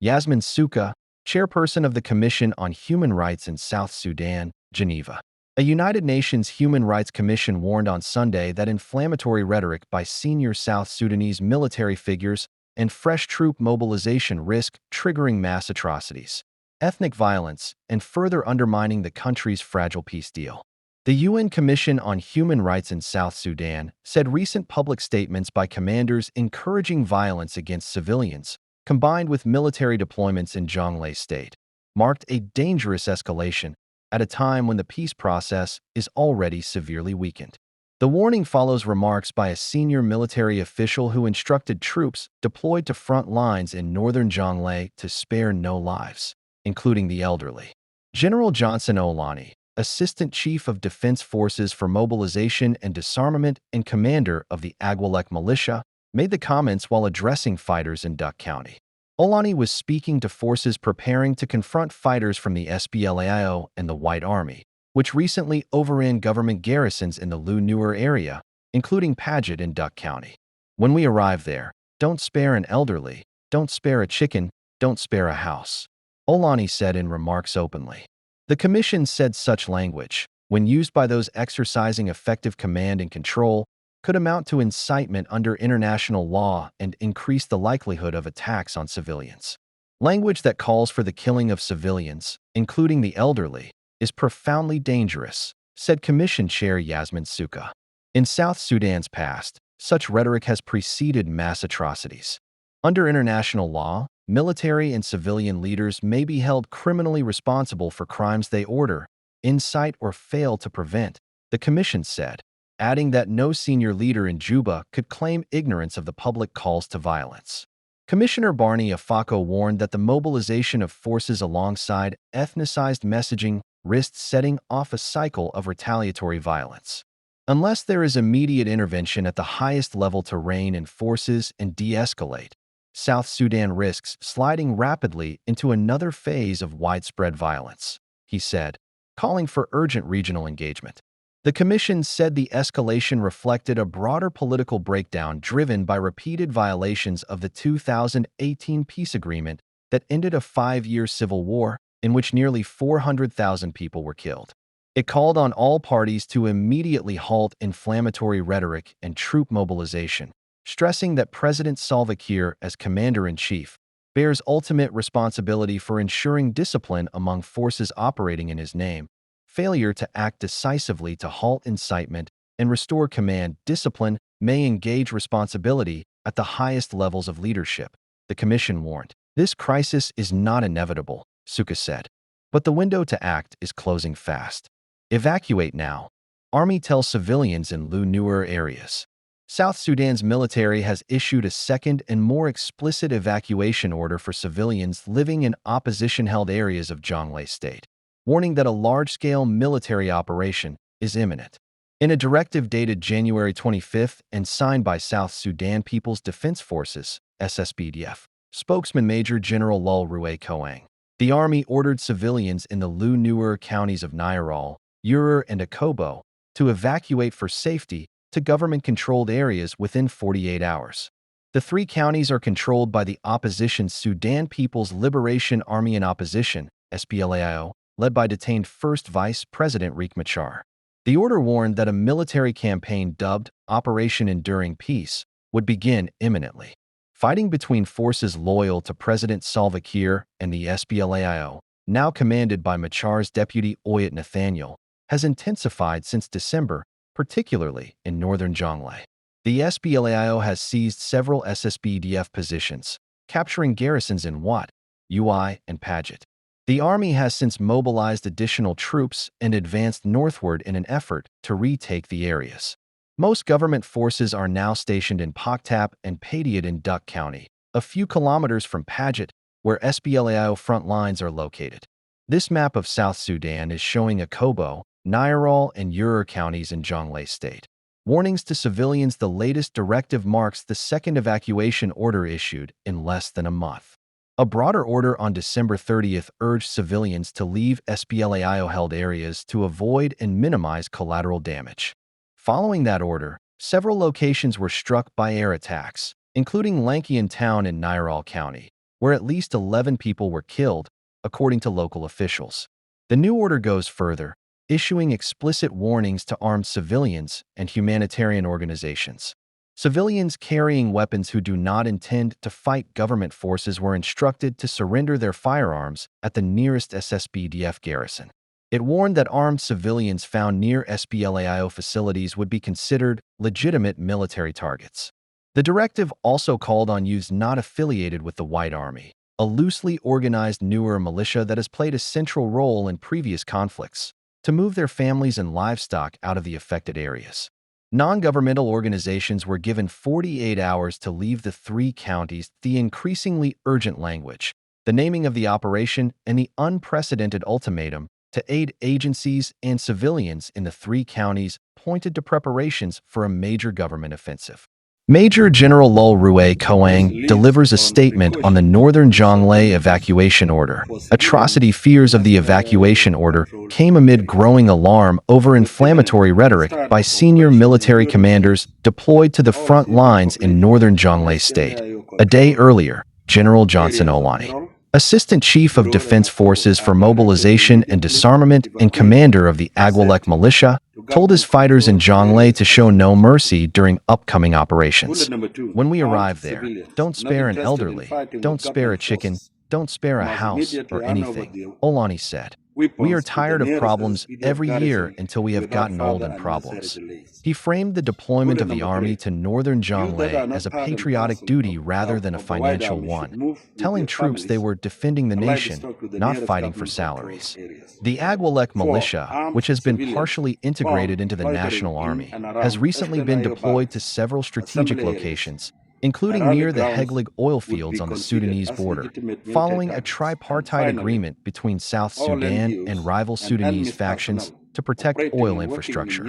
Yasmin Suka, chairperson of the Commission on Human Rights in South Sudan, Geneva. A United Nations Human Rights Commission warned on Sunday that inflammatory rhetoric by senior South Sudanese military figures and fresh troop mobilization risk triggering mass atrocities, ethnic violence, and further undermining the country's fragile peace deal. The UN Commission on Human Rights in South Sudan said recent public statements by commanders encouraging violence against civilians, combined with military deployments in Jonglei State, marked a dangerous escalation at a time when the peace process is already severely weakened. The warning follows remarks by a senior military official who instructed troops deployed to front lines in northern Jonglei to spare no lives, including the elderly. Gen.Johnson Olony, Assistant Chief of Defense Forces for Mobilization and Disarmament and commander of the Agwalek militia, made the comments while addressing fighters in Duck County. Olony was speaking to forces preparing to confront fighters from the SPLAIO and the White Army, which recently overran government garrisons in the Lu-Nuer area, including Paget in Duck County. When we arrive there, don't spare an elderly, don't spare a chicken, don't spare a house, Olony said in remarks openly. The commission said such language, when used by those exercising effective command and control, could amount to incitement under international law and increase the likelihood of attacks on civilians. Language that calls for the killing of civilians, including the elderly, is profoundly dangerous, said Commission Chair Yasmin Suka. In South Sudan's past, such rhetoric has preceded mass atrocities. Under international law, military and civilian leaders may be held criminally responsible for crimes they order, incite, or fail to prevent, the Commission said, adding that no senior leader in Juba could claim ignorance of the public calls to violence. Commissioner Barney Afako warned that the mobilization of forces alongside ethnicized messaging risks setting off a cycle of retaliatory violence. Unless there is immediate intervention at the highest level to rein in forces and de-escalate, South Sudan risks sliding rapidly into another phase of widespread violence, he said, calling for urgent regional engagement. The Commission said the escalation reflected a broader political breakdown driven by repeated violations of the 2018 peace agreement that ended a 5-year civil war in which nearly 400,000 people were killed. It called on all parties to immediately halt inflammatory rhetoric and troop mobilization, stressing that President Salva Kiir, as commander-in-chief, bears ultimate responsibility for ensuring discipline among forces operating in his name. Failure to act decisively to halt incitement and restore command discipline may engage responsibility at the highest levels of leadership, the Commission warned. This crisis is not inevitable, Suka said, but the window to act is closing fast. Evacuate now, Army tells civilians in Lu-Nuer areas. South Sudan's military has issued a second and more explicit evacuation order for civilians living in opposition-held areas of Jonglei State, warning that a large-scale military operation is imminent. In a directive dated January 25 and signed by South Sudan People's Defense Forces, SSPDF, spokesman Major General Lul Rue Koang, the Army ordered civilians in the Lu-Nuer counties of Nairal, Urer, and Akobo to evacuate for safety to government-controlled areas within 48 hours. The 3 counties are controlled by the opposition Sudan People's Liberation Army in Opposition, SPLAIO, led by detained First Vice President Riek Machar. The order warned that a military campaign dubbed Operation Enduring Peace would begin imminently. Fighting between forces loyal to President Salva Kiir and the SPLAIO, now commanded by Machar's deputy Oyet Nathaniel, has intensified since December, particularly in northern Jonglei. The SPLAIO has seized several SSPDF positions, capturing garrisons in Wat, Ui, and Paget. The Army has since mobilized additional troops and advanced northward in an effort to retake the areas. Most government forces are now stationed in Poktap and Padiat in Duck County, a few kilometers from Paget, where SPLAIO front lines are located. This map of South Sudan is showing Akobo, Nairal, and Urer counties in Jonglei State. Warnings to civilians: the latest directive marks the second evacuation order issued in less than a month. A broader order on December 30th urged civilians to leave SPLAIO-held areas to avoid and minimize collateral damage. Following that order, several locations were struck by air attacks, including Lankian Town in Nairal County, where at least 11 people were killed, according to local officials. The new order goes further, issuing explicit warnings to armed civilians and humanitarian organizations. Civilians carrying weapons who do not intend to fight government forces were instructed to surrender their firearms at the nearest SSPDF garrison. It warned that armed civilians found near SPLAIO facilities would be considered legitimate military targets. The directive also called on youths not affiliated with the White Army, a loosely organized newer militia that has played a central role in previous conflicts, to move their families and livestock out of the affected areas. Non-governmental organizations were given 48 hours to leave the 3 counties. The increasingly urgent language, the naming of the operation, and the unprecedented ultimatum to aid agencies and civilians in the 3 counties pointed to preparations for a major government offensive. Major General Lul Rue Koang delivers a statement on the northern Jonglei evacuation order. Atrocity fears of the evacuation order came amid growing alarm over inflammatory rhetoric by senior military commanders deployed to the front lines in northern Jonglei State. A day earlier, Gen.Johnson Olony, Assistant Chief of Defense Forces for Mobilization and Disarmament and commander of the Agwalek militia, told his fighters in Jonglei to show no mercy during upcoming operations. When we arrive there, don't spare an elderly, don't spare a chicken, don't spare a house or anything, Olony said. We are tired of problems every year until we have gotten old in problems. He framed the deployment of the army to northern Jonglei as a patriotic duty rather than a financial one, telling troops they were defending the nation, not fighting for salaries. The Agwalek militia, which has been partially integrated into the National Army, has recently been deployed to several strategic locations, including near the Heglig oil fields on the Sudanese border, following a tripartite agreement between South Sudan and rival Sudanese factions to protect oil infrastructure.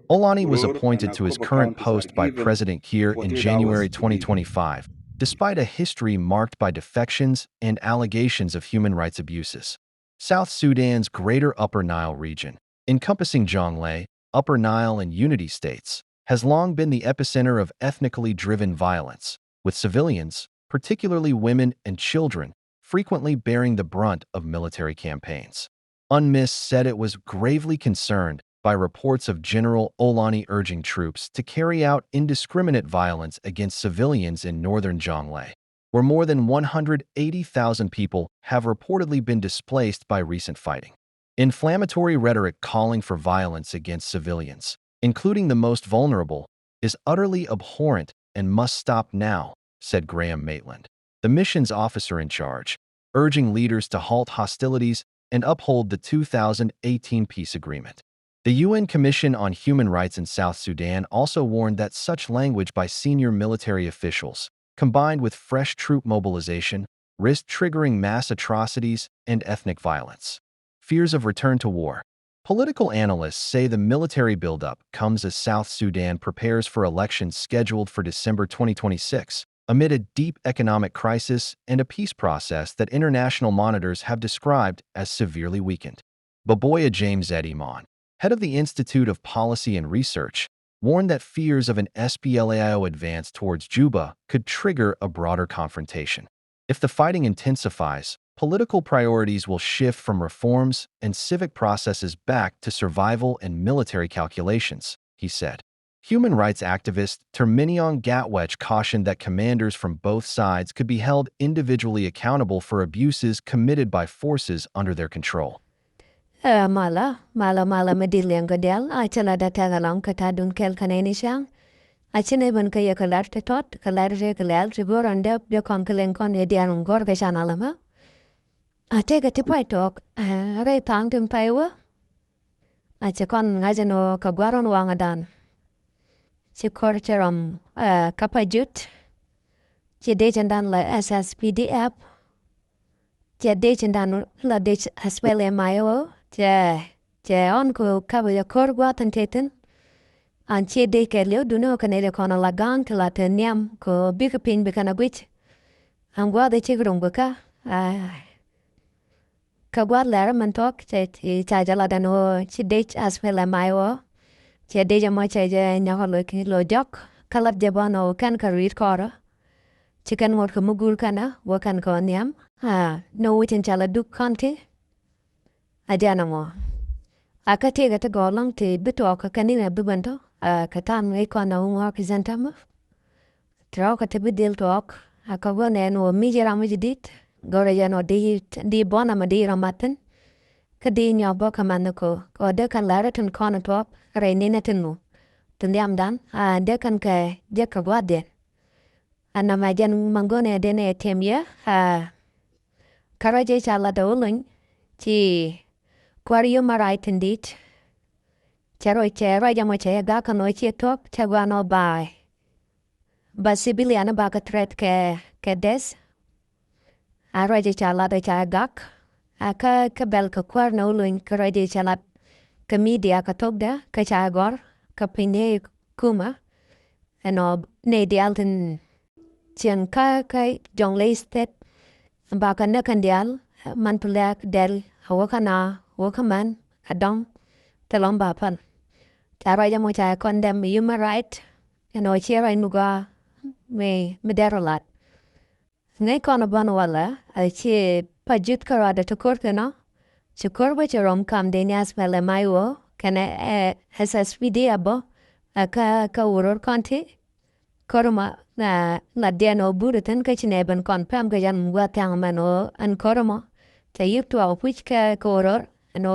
Olony was appointed to his current post by President Kiir in January 2025, despite a history marked by defections and allegations of human rights abuses. South Sudan's Greater Upper Nile region, encompassing Jonglei, Upper Nile, and Unity states, has long been the epicenter of ethnically driven violence, with civilians, particularly women and children, frequently bearing the brunt of military campaigns. UNMISS said it was gravely concerned by reports of General Olony urging troops to carry out indiscriminate violence against civilians in northern Jonglei, where more than 180,000 people have reportedly been displaced by recent fighting. Inflammatory rhetoric calling for violence against civilians, including the most vulnerable, is utterly abhorrent and must stop now, said Graham Maitland, the mission's officer in charge, urging leaders to halt hostilities and uphold the 2018 peace agreement. The UN Commission on Human Rights in South Sudan also warned that such language by senior military officials, combined with fresh troop mobilization, risked triggering mass atrocities and ethnic violence. Fears of return to war. Political analysts say the military buildup comes as South Sudan prepares for elections scheduled for December 2026, amid a deep economic crisis and a peace process that international monitors have described as severely weakened. Baboya James Edimon, head of the Institute of Policy and Research, warned that fears of an SPLAIO advance towards Juba could trigger a broader confrontation. If the fighting intensifies, political priorities will shift from reforms and civic processes back to survival and military calculations, he said. Human rights activist Terminion Gatwech cautioned that commanders from both sides could be held individually accountable for abuses committed by forces under their control. Mala medilian gadel, I tell her that tagalong katadun kel cananishang. I chineben kaya kalar te tot, kalarje kalal, ribor and up the conkeling con edian gorgeshan alama. I take a tip I talk, ray tang tim paiwa. I check on Gazano Kaguaron Wangadan. She corcherum kapajut. She dated dan la SSPDF. She dated dan la ditch as well in my Je onko cover your corguat and taten. And she dake a little do no canada con a lagang till at a niam co big pin becana witch. And what the chigrum buka. Kagwad laram and talk that Chajala dano, she date as well as my war. She did a much as a never looking low jock, colored jabano can career corner. chicken ngot ko mugul kana wakan ko niam no witin chala duk konti ajana mo akate ga ta golong te bito ka kanina bibanto katan ngai ko na umwa kizantama trao ka te bidil tok akawone no mijira mijidit gore yano di bona madira maten kadi nyobo kamano ko de kan laratin kono top reinina tinu tundiam dan de kan ke de ka gwaden ana majan mangone de ne temye karaje chala da ulun chi kwariyo marai tindit chero jamo che ga kano chi top chagwano bai basibiliana ba ka tret ke des araje chala da cha gak ka bel ka kwarno ulun karaje chala ka media ka togda ka chagor ka pine kuma ano ne dialten chien ka Jonglei State baka nakandial man pulak del hawakana wakaman adong talong bapan taraja mo cha condemn human right ano chira inuga me mederolat ngai kono banwala chi pajut karada to korkana chukorba charom kam denias pele maiwo kana SSPDF abo ka uror konti koroma na deno buruten ka chineben kon pam ga jan watang mano an koroma ta yuktu au puch ka koror no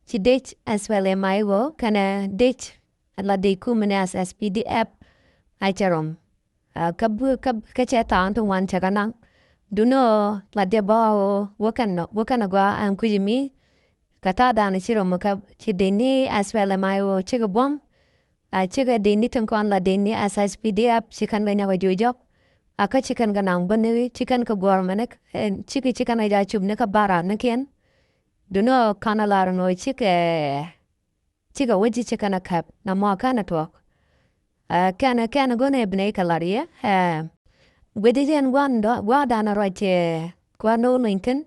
chi dech as well mai wo kana dech la de kumenas SPDF ai charom ka cheta antu wan chaganang duno la de ba wakana gwa an kujimi kata dana chirom ka chi deni as well mai wo chigabom chiga deni tangkon la deni SSPDF chikan ga nyawa jujok aka chikan ga nang bani chikan ka gormanek chikan aja chubne ka bara naken duno kana lar no chiga waji chikan kap na mo kana tok kana gone bne kalaria wedigen wadana roite kwano lincoln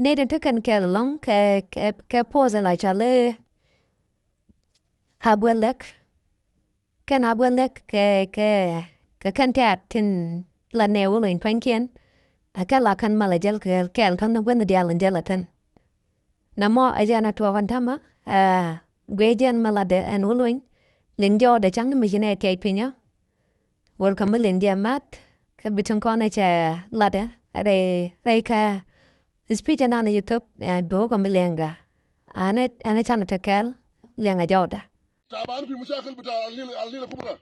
neden tukan kelong ke pose la chale habwelek ke kantat tin la newulin pankien akala kan malajel kel tan wen dial jelatan namo ajana to wantama gwejen malade en ulwin lingjo de chang mi jine ke pinya welcome lindia mat ka bitun kona cha lade re ka speech na youtube do ko milenga ane chana tekel lenga joda تعبان في مشاكل بتاع الليله كبرى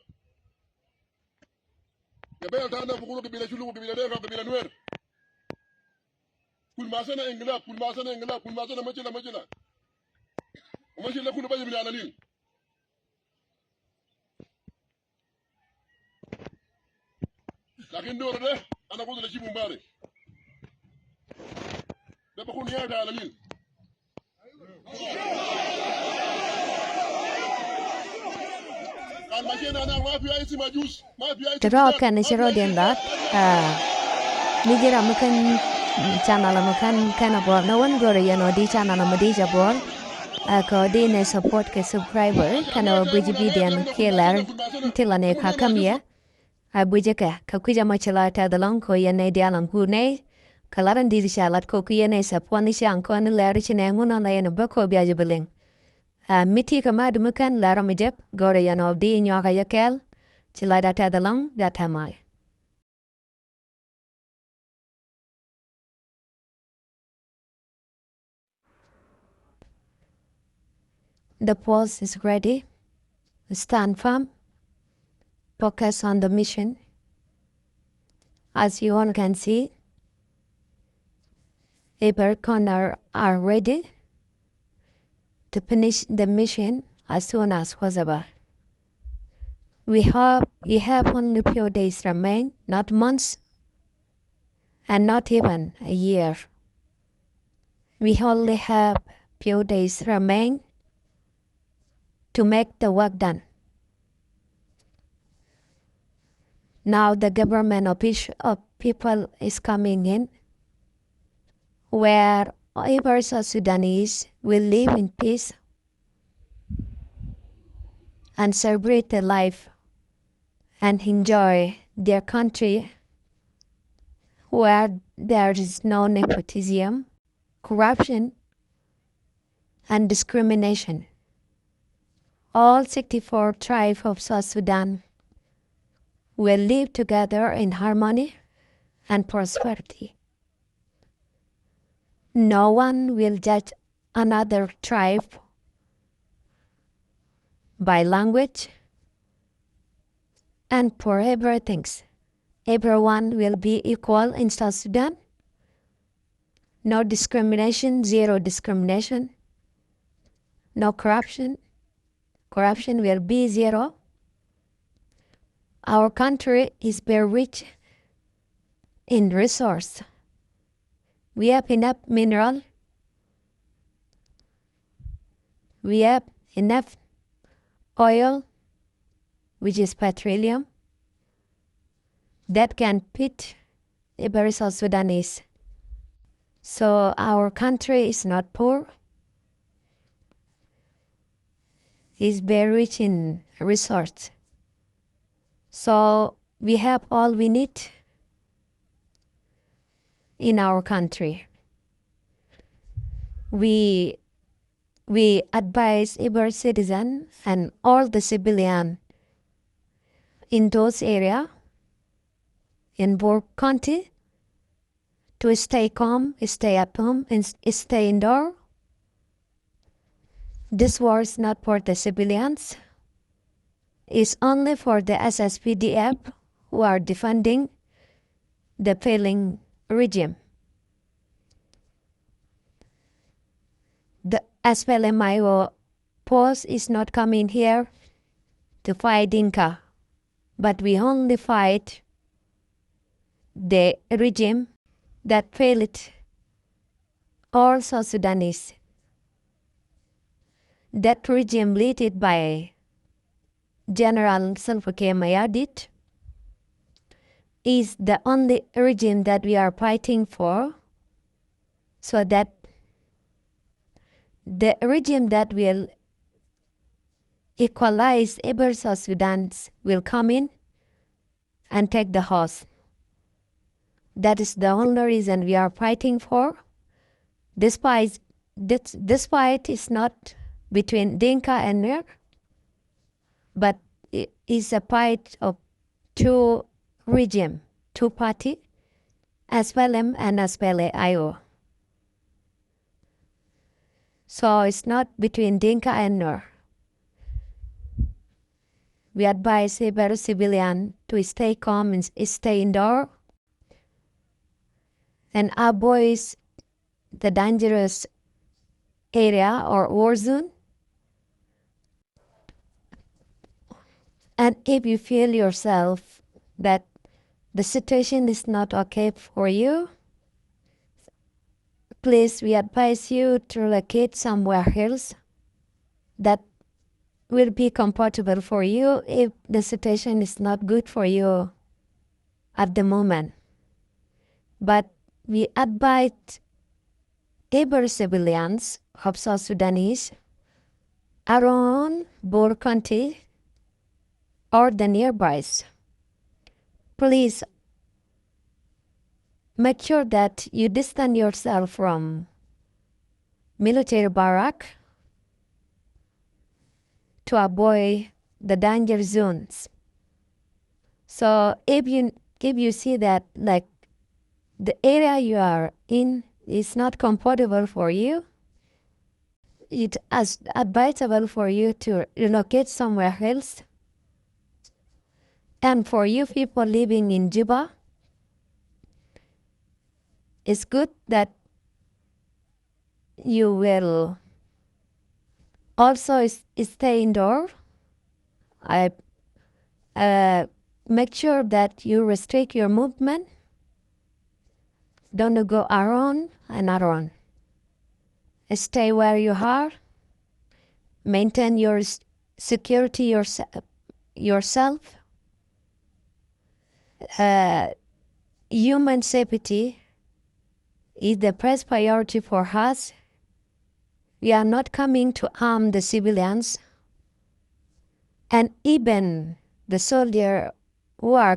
قبيله تاعنا بيقولوا قبيله شلو قبيله ديفا قبيله نوير كل ما سنه انقلاب كل ما سنه مجله ومشي لكل بيجي من العليل لكن دور ده انا قلت لشيب مبارك ده بكون يا على العليل Tero kan shiro dendat nigira makan channel makan kana bor no one gore yano di channel madi jabor ko di ne support ke subscriber kana buji bidian kelar tilane ka kamya buji ka kuja machila ta dalong ko yane dialam hune kalaran di shalat ko kuyane sapwani shang ko ne lar chine nguna na yane bako biaje beling miti kama dumukan lara mijep gore yano di nyoka yakel chila data dalong data mai. The pulse is ready. Stand firm. Focus on the mission. As you all can see, Abercorn are ready to finish the mission as soon as possible. We hope you have only few days remain, not months, and not even a year. We only have few days remain to make the work done. Now the government of people is coming in, where every Sudanese will live in peace and celebrate their life and enjoy their country where there is no nepotism, corruption, and discrimination. All 64 tribes of South Sudan will live together in harmony and prosperity. No one will judge another tribe by language and for everything. Everyone will be equal in South Sudan. No discrimination, zero discrimination. No corruption. Corruption will be zero. Our country is very rich in resource. We have enough mineral. We have enough oil, which is petroleum, that can feed every South Sudanese. So our country is not poor. It's very rich in resource. So we have all we need in our country. We advise every citizen and all the civilian in those areas in Burke County to stay calm, stay at home, and stay indoor. This war is not for the civilians. It's only for the SSPDF who are defending the failing regime. The SPLMIO post is not coming here to fight Dinka, but we only fight the regime that failed all South Sudanese. That regime led by General Salva Kiir Mayardit is the only regime that we are fighting for, so that the regime that will equalize every South Sudanese will come in and take the horse. That is the only reason we are fighting for. This fight is not between Dinka and Nuer, but it is a fight of two regimes, two parties, SPLM and SPLA-IO. So it's not between Dinka and Nuer. We advise every civilian to stay calm and stay indoor and avoid the dangerous area or war zone. And if you feel yourself that the situation is not okay for you, please, we advise you to relocate somewhere else that will be comfortable for you if the situation is not good for you at the moment. But we advise every civilians of South Sudanese around Burke County or the nearbys, please make sure that you distance yourself from military barrack to avoid the danger zones. So if you see that like the area you are in is not comfortable for you, it is advisable for you to relocate somewhere else. And for you people living in Juba, it's good that you will also stay indoor. Make sure that you restrict your movement. Don't go around and around. Stay where you are. Maintain your security yourself. Human safety is the first priority for us. We are not coming to harm the civilians, and even the soldiers who are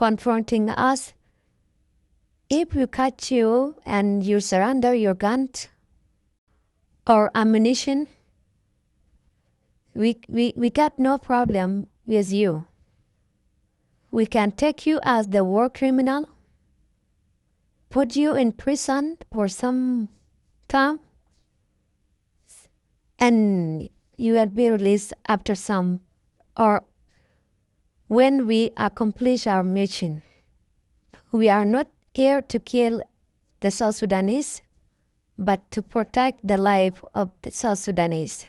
confronting us. If we catch you and you surrender your gun or ammunition, we got no problem with you. We can take you as the war criminal, put you in prison for some time, and you will be released after some, or when we accomplish our mission. We are not here to kill the South Sudanese, but to protect the life of the South Sudanese.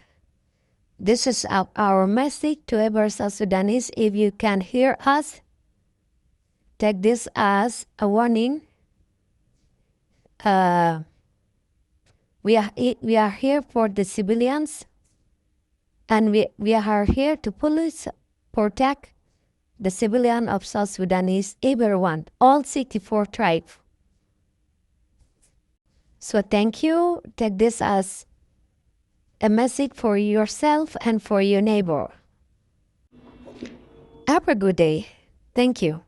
This is our message to every South Sudanese. If you can hear us, take this as a warning. We are here for the civilians, and we are here to protect the civilian of South Sudanese, everyone, all 64 tribes. So thank you. Take this as a message for yourself and for your neighbor. Have a good day. Thank you.